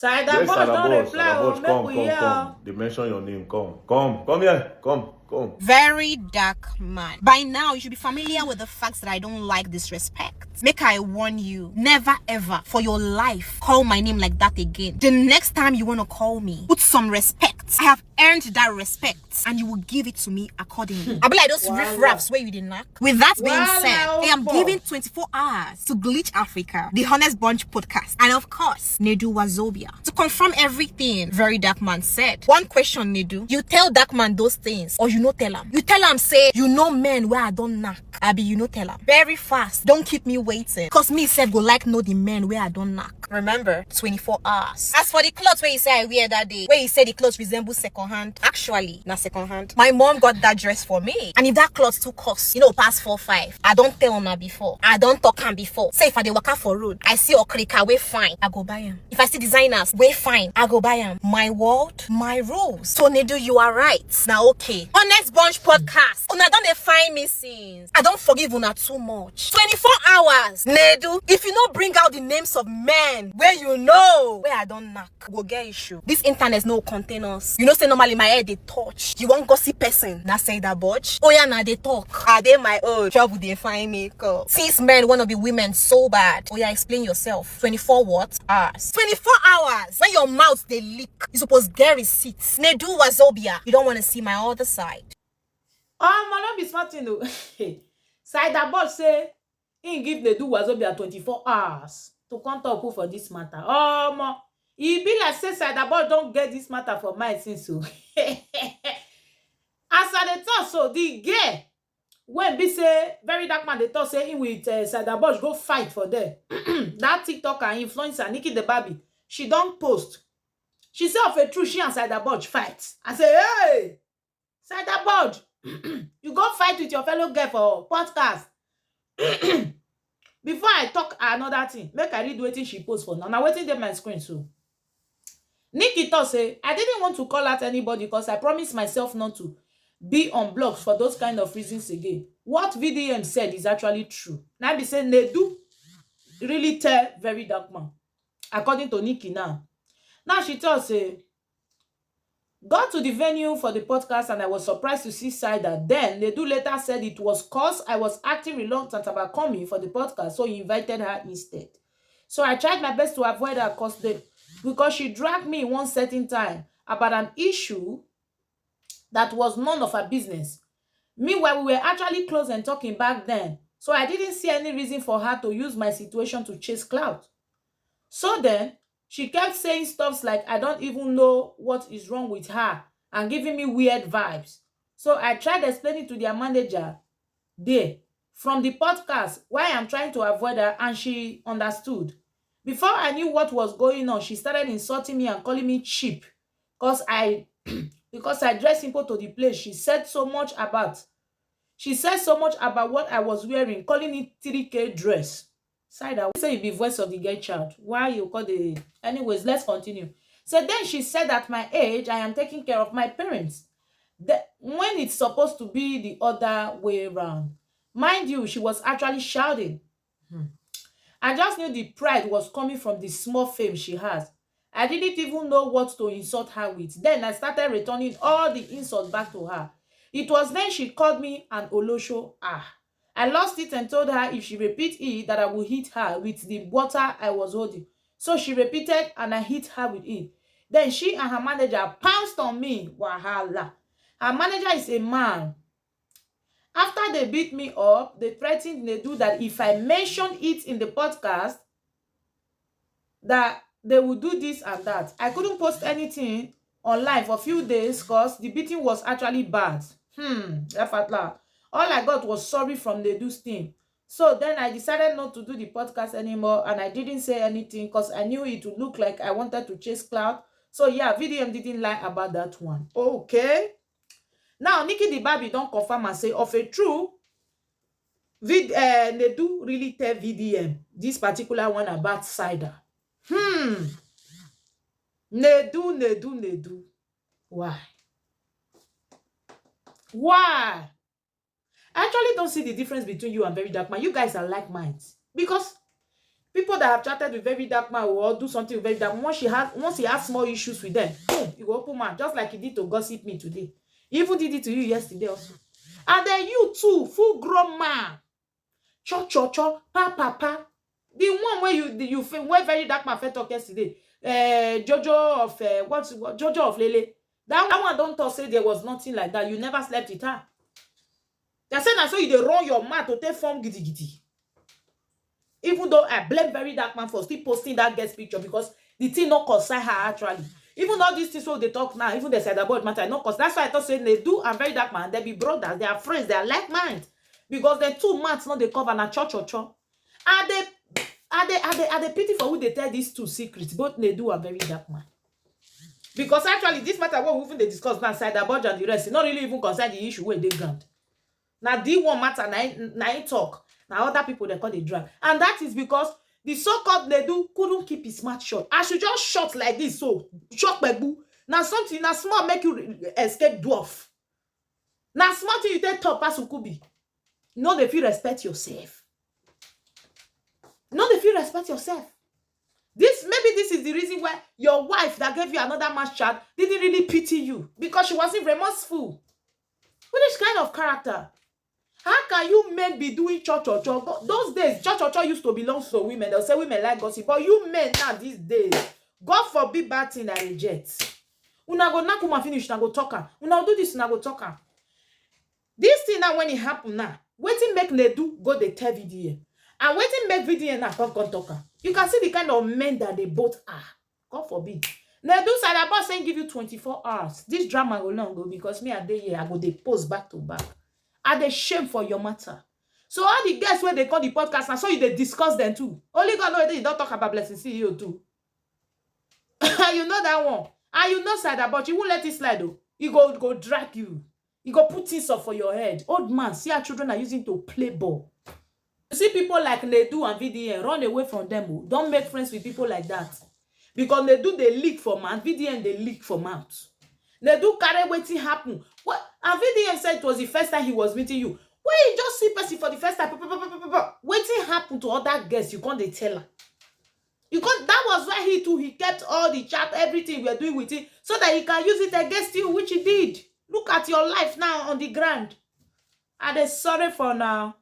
Yes, saidaboj don't saidaboj, reply. saidaboj, Oh, make we come, hear. come. They mention your name. Come here. Come. Very dark man. By now, you should be familiar with the facts that I don't like disrespect. Make I warn you, never ever for your life call my name like that again. The next time you want to call me, put some respect. I have earned that respect and you will give it to me accordingly. I be like those Voila. riff-raffs where you did knock. With that being said, Voila, I am Opo. giving 24 hours to Glitch Africa, the Honest Bunch podcast, and of course, Nedu Wazobia to confirm everything Very Dark Man said. One question, Nedu. You tell Dark Man those things or you no tell him? You tell him say, you know men where I don't knock. Abi, you no tell him. Very fast. Don't keep me waiting. Cause me said go like know the men where I don't knock. Remember, 24 hours. As for the clothes where you say I wear that day, where you say the clothes resemble second hand, actually, not second hand. My mom got that dress for me. And if that clothes too cost, past 4-5, I don't tell him before. I don't talk him before. Say if I dey waka for road, I see Okrika, way fine, I go buy him. If I see designers, way fine, I go buy him. My world, my rules. So Nedu, you are right. Now okay. Honest Bunch podcast. Una don't dey find me since. I don't forgive una too much. 24 hours. Nedu, if you not bring out the names of men where you know where I don't knock, go get issue. This internet no contain us. You know say normally my head they touch. You want gossip person? Na saidaboj. Oh yeah, na they talk. Are they my own? Trouble they find me. Cause since men want to be women so bad. Oh yeah, explain yourself. 24 what? Hours. 24 hours. When your mouth they leak, you supposed get receipts. Nedu Wazobia. You don't want to see my other side. Man, don't be smart in though. saidaboj say he give Nedu Wazobia 24 hours to come talk for this matter. Man, e be like say saidaboj don't get this matter for my since so. As I dey talk so, the girl when be say Very Dark Man dey talk say him with saidaboj go fight for them. That TikToker influencer Nikki the Barbie, she don't post. She say of a truth, she and saidaboj fight. I say, hey, saidaboj, you go fight with your fellow girl for podcast. Before I talk another thing, make I read wetin she post for now. Now wetin dey my screen so. Nikki talk say, I didn't want to call out anybody because I promised myself not to be on blogs for those kind of reasons again. What VDM said is actually true. Now be saying Nedu really tell Very Dark Man, according to Nikki now. Now she tells say, got to the venue for the podcast and I was surprised to see Saida. Then Nedu later said it was cause I was acting reluctant about coming for the podcast, so he invited her instead. So I tried my best to avoid her because she dragged me one certain time about an issue that was none of her business. Meanwhile, we were actually close and talking back then, so I didn't see any reason for her to use my situation to chase clout. So then, she kept saying stuff like I don't even know what is wrong with her and giving me weird vibes. So I tried explaining to their manager there from the podcast why I'm trying to avoid her, and she understood. Before I knew what was going on, she started insulting me and calling me cheap because I dressed simple to the place. She said so much about what I was wearing, calling it 3K dress. Side, I would say you be voice of the gay child. Why you call the... Anyways, let's continue. So then she said at my age, I am taking care of my parents. When it's supposed to be the other way around. Mind you, she was actually shouting. I just knew the pride was coming from the small fame she has. I didn't even know what to insult her with. Then I started returning all the insults back to her. It was then she called me an Olosho. I lost it and told her if she repeats it that I will hit her with the water I was holding. So she repeated and I hit her with it. Then she and her manager pounced on me. Wahala. Her manager is a man. After they beat me up, they threatened Nedu that if I mention it in the podcast, that they would do this and that. I couldn't post anything online for a few days because the beating was actually bad. All I got was sorry from Nedu's team. So then I decided not to do the podcast anymore and I didn't say anything because I knew it would look like I wanted to chase clout. So yeah, VDM didn't lie about that one. Okay. Now, Nikki the Barbie don't confirm and say, of a true, Nedu really tell VDM this particular one about cider. Nedu. Why? I actually don't see the difference between you and Very Dark Man. You guys are like minds. Because People that have chatted with very dark man will do something with very dark man. Once he has small issues with them, boom, he will open man, just like he did to gossip me today. He even did it to you yesterday also. And then you too, full grown man, cho cho cho, pa pa pa. The one where you where very dark man fed talk yesterday. Jojo of Jojo of Lele. That one don't talk say there was nothing like that. You never slept with her. They say na so you dey run your mouth to take form giddy giddy. Even though I blame very dark man for still posting that guest picture because the thing not concern her actually. Even all these things what they talk now, even the saidaboj matter, not cause that's why I thought saying they do and very dark man, they be brothers, they are friends, they are like minds. Because the 2 months not they cover na cho. And they pity for who they tell these 2 secrets, both they do and very dark man. Because actually this matter what we even they discuss now, saidaboj and the rest, it not really even concern the issue where they ground. Now the one matter na talk. Now other people they call the drag. And that is because the so-called Nedu couldn't keep his mouth shut. I should just shut like this, so shut my boo. Now something now small make you escape dwarf. Now small thing you take top as ukubi. No, if you respect yourself. No, if you respect yourself. Maybe this is the reason why your wife that gave you another man's child didn't really pity you because she wasn't remorseful. Which kind of character? How can you men be doing cho? Those days, cho used to belong to women. They'll say women like gossip. But you men now, these days, God forbid bad thing I reject. Una go knock uma finish, una go talk her. Una do this, una go talk her. This thing now, when it happen now, waiting make Nedu go the tell VDM. And waiting make VDM now come talk her. You can see the kind of men that they both are. God forbid. Nedu saidaboj saying give you 24 hours. This drama will not go because me a day here, I go they post back to back. Are they shame for your matter? So all the guests where they call the podcast, and so they discuss them too. Only God knows they don't talk about Blessing CEO too. You know that one. And you know saidaboj, you won't let it slide though. He go drag you. He go put things up for your head. Old man, see our children are using to play ball. You see people like Nedu and VDM, run away from them. Don't make friends with people like that. Because Nedu they leak for mouth, VDM they leak for mouth. Nedu carry wetin happen. What? And VDM said it was the first time he was meeting you. When you just see person for the first time, wetin happen to other guests? You can't tell her. You can't. That was why he kept all the chat, everything we are doing with it, so that he can use it against you, which he did. Look at your life now on the ground. Are they sorry for now?